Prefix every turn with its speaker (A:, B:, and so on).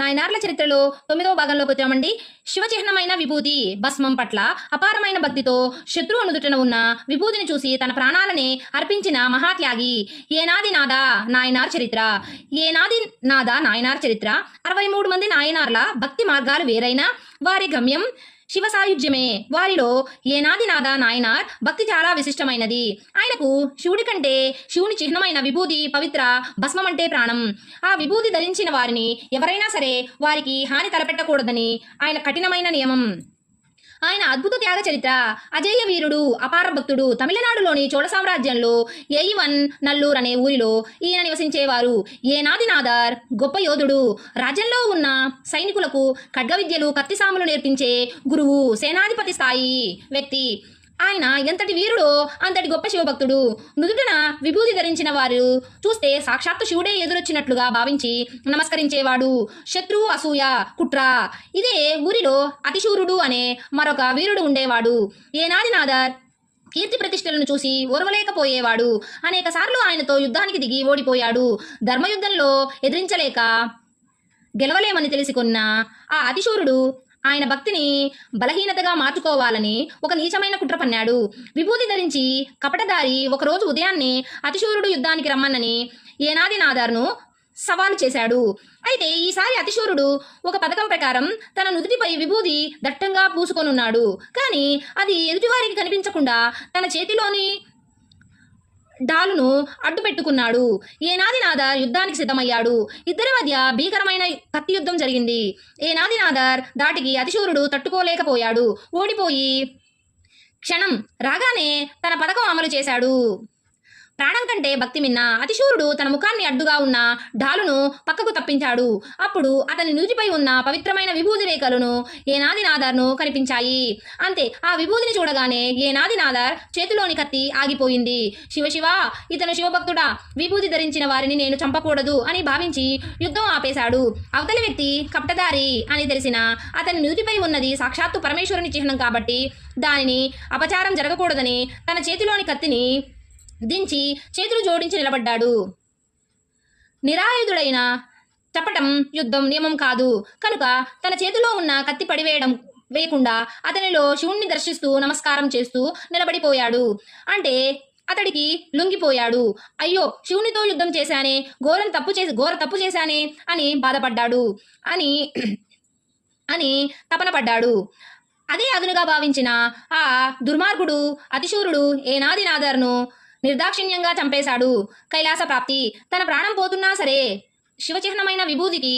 A: నాయనార్ల చరిత్రలో 9వ భాగంలోకి వచ్చామండి. శివచిహ్నమైన విభూతి భస్మం పట్ల అపారమైన భక్తితో శత్రువు నుదుటన ఉన్న విభూతిని చూసి తన ప్రాణాలనే అర్పించిన మహాత్యాగి ఏనాది నాద నాయనార్ చరిత్ర. ఏనాది నాద నాయనార్ చరిత్ర 63 మంది నాయనార్ల భక్తి మార్గాలు వేరైనా వారి గమ్యం శివ సాయుధ్యమే. వారిలో ఏనాది నాద నాయనార్ భక్తి చాలా విశిష్టమైనది. ఆయనకు శివుడి కంటే శివుని చిహ్నమైన విభూతి పవిత్ర, భస్మం అంటే ప్రాణం. ఆ విభూతి ధరించిన వారిని ఎవరైనా సరే వారికి హాని తలపెట్టకూడదని ఆయన కఠినమైన నియమం. ఆయన అద్భుత త్యాగ చరిత్ర. అజేయ వీరుడు, అపార భక్తుడు. తమిళనాడులోని చోళ సామ్రాజ్యంలో ఏయివన్ నల్లూర్ అనే ఊరిలో ఈయన నివసించేవారు. ఏనాది నాదర్ గొప్ప యోధుడు. రాజ్యంలో ఉన్న సైనికులకు ఖడ్గ విద్యలు, కత్తిసాములు నేర్పించే గురువు, సేనాధిపతి స్థాయి వ్యక్తి. ఆయన ఎంతటి వీరుడో అంతటి గొప్ప శివభక్తుడు. నుదుటన విభూతి ధరించిన వారు చూస్తే సాక్షాత్తు శివుడే ఎదురొచ్చినట్లుగా భావించి నమస్కరించేవాడు. శత్రువు, అసూయ, కుట్ర ఇదే ఊరిలో అతిశూరుడు అనే మరొక వీరుడు ఉండేవాడు. ఏనాది నాదర్ కీర్తి ప్రతిష్టలను చూసి ఓర్వలేకపోయేవాడు. అనేక సార్లు ఆయనతో యుద్ధానికి దిగి ఓడిపోయాడు. ధర్మయుద్ధంలో ఎదిరించలేక గెలవలేమని తెలుసుకున్న ఆ అతిశూరుడు ఆయన భక్తిని బలహీనతగా మార్చుకోవాలని ఒక నీచమైన కుట్ర పన్నాడు. విభూతి ధరించి కపటదారి ఒకరోజు ఉదయాన్నే అతిశూరుడు యుద్ధానికి రమ్మనని ఏనాది నాదర్ను సవాలు చేశాడు. అయితే ఈసారి అతిశూరుడు ఒక పథకం ప్రకారం తన నుదుటిపై విభూతి దట్టంగా పూసుకొనున్నాడు. కానీ అది ఎదుటివారికి కనిపించకుండా తన చేతిలోని డాలును అడ్డు పెట్టుకున్నాడు. ఏనాది నాదర్ యుద్ధానికి సిద్ధమయ్యాడు. ఇద్దరి మధ్య భీకరమైన కత్తి యుద్ధం జరిగింది. ఏనాది నాదర్ దాటికి అతిశూరుడు తట్టుకోలేకపోయాడు. ఓడిపోయి క్షణం రాగానే తన పథకం అమలు చేశాడు. ప్రాణం కంటే భక్తి మిన్న అతిశూరుడు తన ముఖాన్ని అడ్డుగా ఉన్న ఢాలును పక్కకు తప్పించాడు. అప్పుడు అతని నుదిటిపై ఉన్న పవిత్రమైన విభూతి రేఖలను ఏనాది నాదర్ను కనిపించాయి. అంతే, ఆ విభూతిని చూడగానే ఏనాది నాదర్ చేతిలోని కత్తి ఆగిపోయింది. శివ శివ, ఇతను శివభక్తుడా, విభూతి ధరించిన వారిని నేను చంపకూడదు అని భావించి యుద్ధం ఆపేశాడు. అవతలి వ్యక్తి కపటదారి అని తెలిసిన అతని నుదిటిపై ఉన్నది సాక్షాత్తు పరమేశ్వరుని చిహ్నం కాబట్టి దానిని అపచారం జరగకూడదని తన చేతిలోని కత్తిని దించి చేతులు జోడించి నిలబడ్డాడు. నిరాయుధుడైన చపటం యుద్ధం నియమం కాదు కనుక తన చేతిలో ఉన్న కత్తి వేయకుండా అతనిలో శివుణ్ణి దర్శిస్తూ నమస్కారం చేస్తూ నిలబడిపోయాడు. అంటే అతడికి లొంగిపోయాడు. అయ్యో, శివునితో యుద్ధం చేశానే, ఘోర తప్పు చేశానే అని బాధపడ్డాడు అని తపన పడ్డాడు. అదే అదునుగా భావించిన ఆ దుర్మార్గుడు అతిశూరుడు ఏనాది నాదర్ను నిర్దాక్షిణ్యంగా చంపేశాడు. కైలాస ప్రాప్తి. తన ప్రాణం పోతున్నా సరే శివచిహ్నమైన విభూతికి